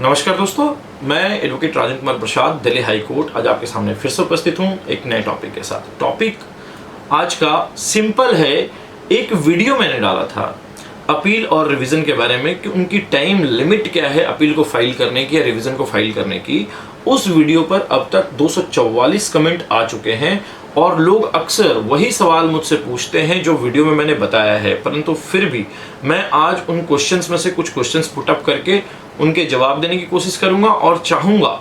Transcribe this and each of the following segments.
नमस्कार दोस्तों, मैं advocate Rajan Kumar Prasad, Delhi high court आज आपके सामने फिर से उपस्थित हूं एक नए टॉपिक के साथ। टॉपिक आज का सिंपल है। एक वीडियो मैंने डाला था अपील और रिवीजन के बारे में कि उनकी टाइम लिमिट क्या है अपील को फाइल करने की या रिवीजन को फाइल करने की। उस वीडियो पर अब तक 244 कमेंट आ चुके हैं और लोग अक्सर वही सवाल मुझसे पूछते हैं जो वीडियो में मैंने बताया है, परंतु फिर भी मैं आज उन क्वेश्चंस में से कुछ क्वेश्चंस पुट अप करके उनके जवाब देने की कोशिश करूंगा और चाहूंगा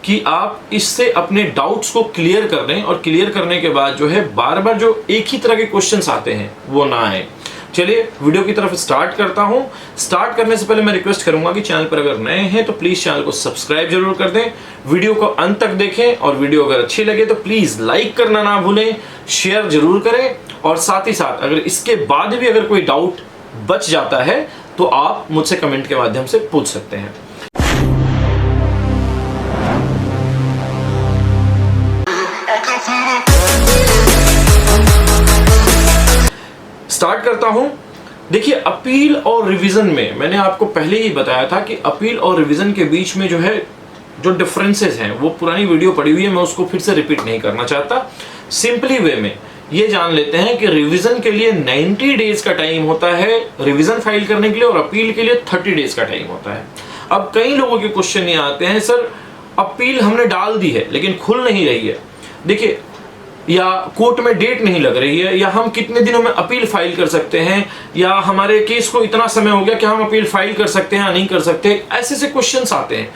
कि आप इससे अपने डाउट्स को क्लियर कर दें और क्लियर करने के बाद जो है बार बार जो एक ही तरह के क्वेश्चंस आते हैं वो ना आए। चलिए वीडियो की तरफ स्टार्ट करता हूं। स्टार्ट करने से पहले मैं रिक्वेस्ट करूंगा कि चैनल पर अगर नए हैं तो प्लीज चैनल को सब्सक्राइब जरूर कर दें, वीडियो को अंत तक देखें और वीडियो अगर अच्छी लगे तो प्लीज लाइक करना ना भूलें, शेयर जरूर करें और साथ ही साथ अगर इसके बाद भी अगर कोई डाउट बच जाता है तो आप मुझसे कमेंट के माध्यम से पूछ सकते हैं। स्टार्ट करता हूं। देखिए, अपील और रिवीजन में मैंने आपको पहले ही बताया था कि अपील और रिवीजन के बीच में जो है जो डिफरेंसेस हैं वो पुरानी वीडियो पड़ी हुई है, मैं उसको फिर से रिपीट नहीं करना चाहता। सिंपली वे में ये जान लेते हैं कि रिवीजन के लिए 90 डेज का टाइम होता है रिवीजन फाइल करने के लिए और अपील के लिए 30 डेज का टाइम होता है। अब कई लोगों के क्वेश्चन ये आते हैं, सर अपील हमने डाल दी है लेकिन खुल नहीं रही है, देखिए, या कोर्ट में डेट नहीं लग रही है, या हम कितने दिनों में अपील फाइल कर सकते हैं, या हमारे केस को इतना समय हो गया कि हम अपील फाइल कर सकते हैं या नहीं कर सकते, ऐसे से क्वेश्चंस आते हैं।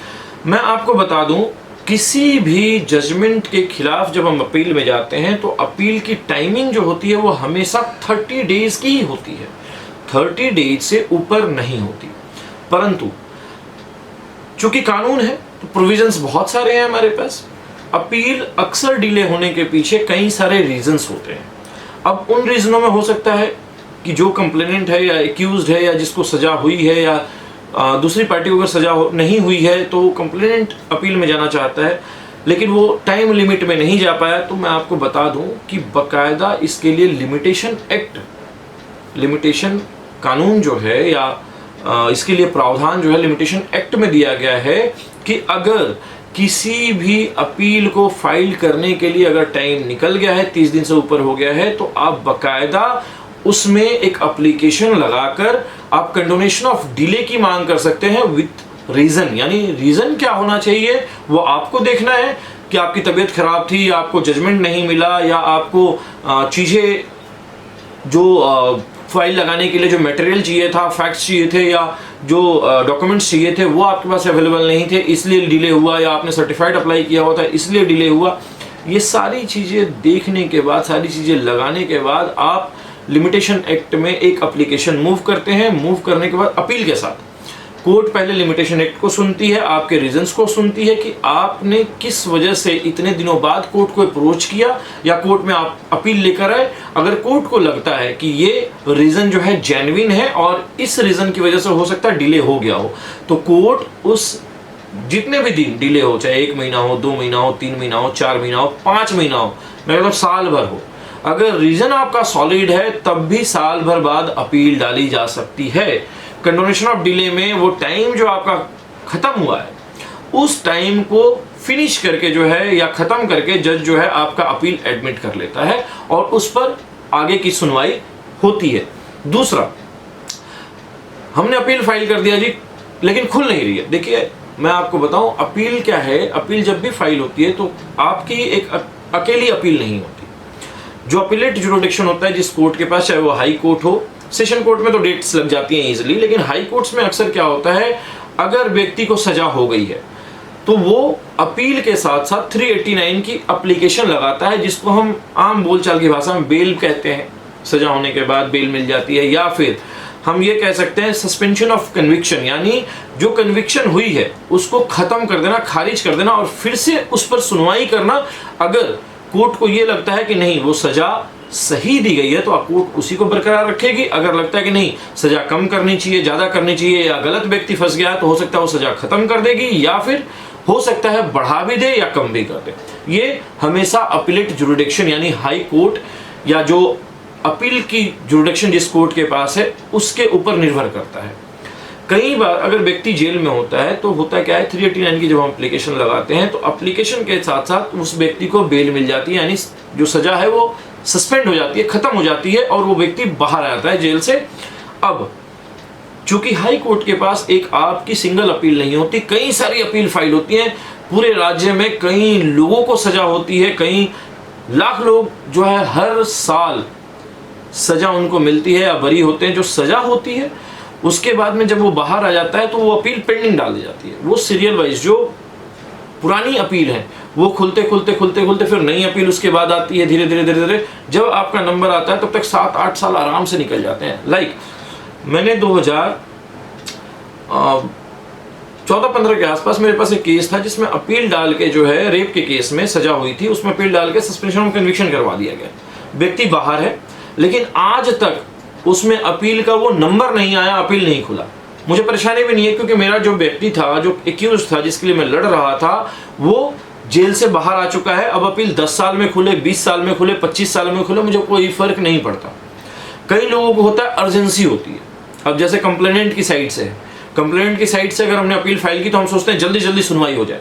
मैं आपको बता दूं, किसी भी जजमेंट के खिलाफ जब हम अपील में जाते हैं तो अपील की टाइमिंग जो होती है वो हमेशा 30 डेज की ही होती है, 30 डेज से ऊपर नहीं होती। परंतु चूंकि कानून है तो प्रोविजंस बहुत सारे हैं हमारे पास। अपील अक्सर डिले होने के पीछे कई सारे रीजंस होते हैं। अब उन रीजनों में हो सकता है कि जो कंप्लेनेंट है या एक्यूज्ड है या जिसको सजा हुई है या दूसरी पार्टी को अगर सजा नहीं हुई है तो कंप्लेनेंट अपील में जाना चाहता है लेकिन वो टाइम लिमिट में नहीं जा पाया, तो मैं आपको बता दूं कि बकायदा इसके लिए लिमिटेशन एक्ट, लिमिटेशन कानून जो है या इसके लिए प्रावधान जो है लिमिटेशन एक्ट में दिया गया है कि अगर किसी भी अपील को फाइल करने के लिए अगर टाइम निकल गया है, 30 दिन से ऊपर हो गया है, तो आप बकायदा उसमें एक एप्लीकेशन लगाकर आप कंडोनेशन ऑफ डिले की मांग कर सकते हैं विथ रीजन। यानी रीजन क्या होना चाहिए वो आपको देखना है कि आपकी तबीयत खराब थी, या आपको जजमेंट नहीं मिला, या आपको चीजें जो फाइल लगाने के लिए जो मटेरियल चाहिए था, फैक्ट्स चाहिए थे या जो डॉक्यूमेंट्स चाहिए थे वो आपके पास अवेलेबल नहीं थे इसलिए डिले हुआ, या आपने सर्टिफाइड अप्लाई किया हुआ था इसलिए डिले हुआ। ये सारी चीज़ें देखने के बाद, सारी चीज़ें लगाने के बाद आप लिमिटेशन एक्ट में एक एप्लीकेशन मूव करते हैं। मूव करने के बाद अपील के साथ कोर्ट पहले लिमिटेशन एक्ट को सुनती है, आपके रीजंस को सुनती है कि आपने किस वजह से इतने दिनों बाद कोर्ट को अप्रोच किया या कोर्ट में आप अपील लेकर आए। अगर कोर्ट को लगता है कि ये रीजन जो है जेन्युइन है और इस रीजन की वजह से हो सकता है डिले हो गया हो, तो कोर्ट उस जितने भी दिन डिले हो, चाहे 1 महीना हो, 2 महीना हो, 3 महीना हो, 4 महीना हो, 5 महीना हो, मतलब साल भर हो, अगर रीजन आपका सॉलिड है तब भी साल भर बाद अपील डाली जा सकती है। कंडोनेशन ऑफ डिले में वो टाइम जो आपका खत्म हुआ है उस टाइम को फिनिश करके जो है या खत्म करके जज जो है आपका अपील एडमिट कर लेता है और उस पर आगे की सुनवाई होती है। दूसरा, हमने अपील फाइल कर दिया जी लेकिन खुल नहीं रही है। देखिए, मैं आपको बताऊं अपील क्या है। अपील जब भी फाइल होती है तो आपकी एक अकेली अपील नहीं होती। जो अपीलेट जुरिडिक्शन होता है जिस कोर्ट के पास, चाहे वो हाई कोर्ट हो, सेशन कोर्ट में तो डेट्स लग जाती हैं इजीली, लेकिन हाई कोर्ट्स में अक्सर क्या होता है, अगर व्यक्ति को सजा हो गई है तो वो अपील के साथ साथ 389 की एप्लीकेशन लगाता है, जिसको हम आम बोलचाल की भाषा में बेल कहते हैं। सजा होने के बाद बेल मिल जाती है, या फिर हम ये कह सकते हैं सस्पेंशन ऑफ कन्विक्शन, यानी जो कन्विक्शन हुई है उसको खत्म कर देना, खारिज कर देना और फिर से उस पर सुनवाई करना। अगर कोर्ट को ये लगता है कि नहीं वो सजा सही दी गई है तो कोर्ट उसी को बरकरार रखेगी। अगर लगता है कि नहीं सजा कम करनी चाहिए, ज्यादा करनी चाहिए, या गलत व्यक्ति फंस गया है तो हो सकता है वो सजा खत्म कर देगी, या फिर हो सकता है बढ़ा भी दे या कम भी कर दे। ये हमेशा अपीलेट जुरिडिक्शन यानी हाई कोर्ट या जो अपील की जुरिडिक्शन जिस कोर्ट के पास है उसके ऊपर निर्भर करता है। कई बार अगर व्यक्ति जेल में होता है तो होता क्या है, 389 की जब हम एप्लीकेशन लगाते हैं तो एप्लीकेशन के साथ साथ उस व्यक्ति को बेल मिल जाती है, यानी जो सजा है वो सस्पेंड हो जाती है, खत्म हो जाती है और वो व्यक्ति बाहर आ जाता है जेल से। अब चूंकि हाई कोर्ट के पास एक आपकी सिंगल अपील नहीं होती, कई सारी अपील फाइल होती हैं, पूरे राज्य में कई लोगों को सजा होती है, कई लाख लोग जो है हर साल सजा उनको मिलती है या बरी होते हैं। जो सजा होती है उसके बाद में जब वो बाहर आ जाता है तो वो अपील पेंडिंग डाल दी जाती है। वो सीरियल वाइज जो पुरानी अपील है वो खुलते फिर नई अपील उसके बाद आती है, धीरे धीरे जब आपका नंबर आता है तब तक 7-8 साल आराम से निकल जाते हैं। लाइक मैंने 2014-15 के आसपास मेरे पास एक केस था जिसमें अपील डाल के जो है रेप के केस में सजा हुई थी, उसमें अपील डाल के सस्पेंशन ऑफ कन्विक्शन करवा दिया गया। व्यक्ति बाहर है लेकिन आज तक उसमें अपील का वो नंबर नहीं आया, अपील नहीं खुला। मुझे परेशानी भी नहीं है क्योंकि मेरा जो व्यक्ति था, जो एक्यूज था, जिसके लिए मैं लड़ रहा था, वो जेल से बाहर आ चुका है। अब अपील 10 साल में खुले, 20 साल में खुले, 25 साल में खुले, मुझे कोई फर्क नहीं पड़ता। कई लोगों को होता है अर्जेंसी होती है। अब जैसे कंप्लेनेंट की साइड से अगर हमने अपील फाइल की तो हम सोचते हैं जल्दी जल्दी सुनवाई हो जाए।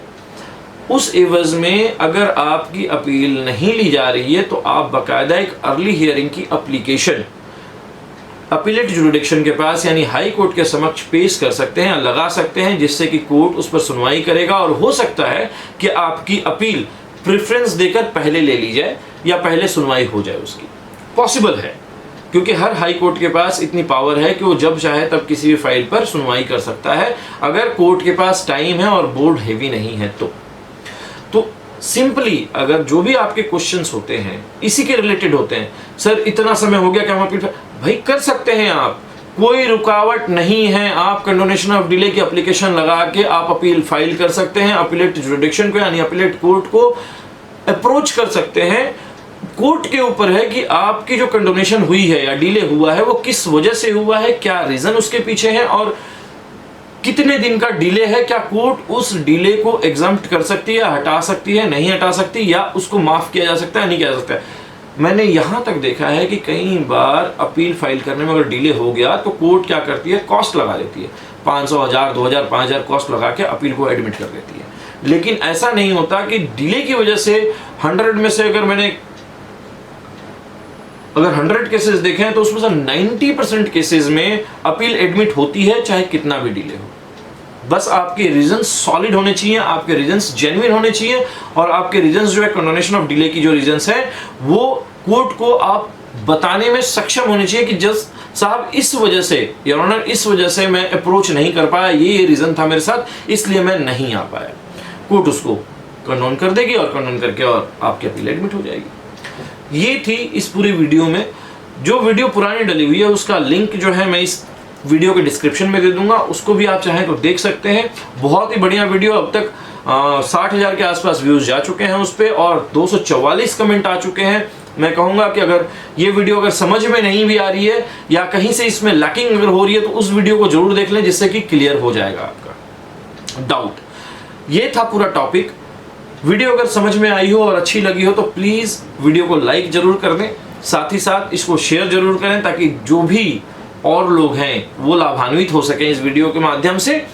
उस एवज में अगर आपकी अपील नहीं ली जा रही है तो आप बाकायदा एक अर्ली हियरिंग की एप्लीकेशन अपीलेट जुरिडिक्शन के पास यानी हाई कोर्ट के समक्ष पेश कर सकते हैं, लगा सकते हैं, जिससे कि कोर्ट उस पर सुनवाई करेगा और हो सकता है कि आपकी अपील प्रेफरेंस देकर पहले ले ली जाए या पहले सुनवाई हो जाए उसकी। पॉसिबल है क्योंकि हर हाई कोर्ट के पास इतनी पावर है कि वो जब चाहे तब किसी भी फाइल पर सुनवाई कर सकता है, अगर कोर्ट के पास टाइम है और बोर्ड हेवी नहीं है तो सिंपली अगर जो भी आपके क्वेश्चंस होते हैं इसी के रिलेटेड होते हैं, सर इतना समय हो गया क्या हम अपील, भाई कर सकते हैं आप, कोई रुकावट नहीं है। आप कंडोनेशन ऑफ डिले की एप्लीकेशन लगा के आप अपील फाइल कर सकते हैं, अपीलेट जुरिडिक्शन को यानी अपीलेट कोर्ट को अप्रोच कर सकते हैं। कोर्ट के ऊपर है कि आपकी जो कंडोनेशन हुई है या डिले हुआ है वो किस वजह से हुआ है, क्या रीजन उसके पीछे है और कितने दिन का डिले है, क्या कोर्ट उस डिले को एग्जम्प्ट कर सकती है, हटा सकती है, नहीं हटा सकती, या उसको माफ किया जा सकता है, नहीं किया जा सकता है। मैंने यहां तक देखा है कि कई बार अपील फाइल करने में अगर डिले हो गया तो कोर्ट क्या करती है, कॉस्ट लगा देती है, 500, 1000, 2000, 5000 कॉस्ट लगा के अपील को एडमिट कर देती है। लेकिन ऐसा नहीं होता कि डिले की वजह से 100 में से अगर 100 केसेस देखें तो उसमें से 90% केसेस में अपील एडमिट होती है, चाहे कितना भी डिले हो। बस आपके रीजंस सॉलिड होने चाहिए, आपके रीजंस जेन्युइन होने चाहिए और आपके रीजंस जो है कंडोनेशन ऑफ डिले की जो रीजंस है वो कोर्ट को आप बताने में सक्षम होने चाहिए कि जज साहब इस वजह से, योर ऑनर इस वजह से मैं अप्रोच नहीं कर पाया, ये रीजन था मेरे साथ, इसलिए मैं नहीं आ पाया। कोर्ट उसको कंडोन कर देगी और कंडोन करके और आपकी अपील एडमिट हो जाएगी। ये थी इस पूरी वीडियो में। जो वीडियो पुरानी डली हुई है उसका लिंक जो है मैं इस वीडियो के डिस्क्रिप्शन में दे दूंगा, उसको भी आप चाहें तो देख सकते हैं। बहुत ही बढ़िया वीडियो, अब तक 60,000 के आसपास व्यूज जा चुके हैं उस पर और 244 कमेंट आ चुके हैं। मैं कहूंगा कि अगर ये वीडियो अगर समझ में नहीं भी आ रही है या कहीं से इसमें लैकिंग अगर हो रही है तो उस वीडियो को जरूर देख लें, जिससे कि क्लियर हो जाएगा आपका डाउट। ये था पूरा टॉपिक। वीडियो अगर समझ में आई हो और अच्छी लगी हो तो प्लीज वीडियो को लाइक जरूर कर दें, साथ ही साथ इसको शेयर जरूर करें ताकि जो भी और लोग हैं वो लाभान्वित हो सकें इस वीडियो के माध्यम से।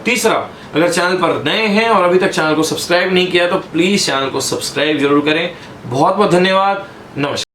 तीसरा, अगर चैनल पर नए हैं और अभी तक चैनल को सब्सक्राइब नहीं किया तो प्लीज चैनल को सब्सक्राइब जरूर करें। बहुत बहुत धन्यवाद, नमस्कार।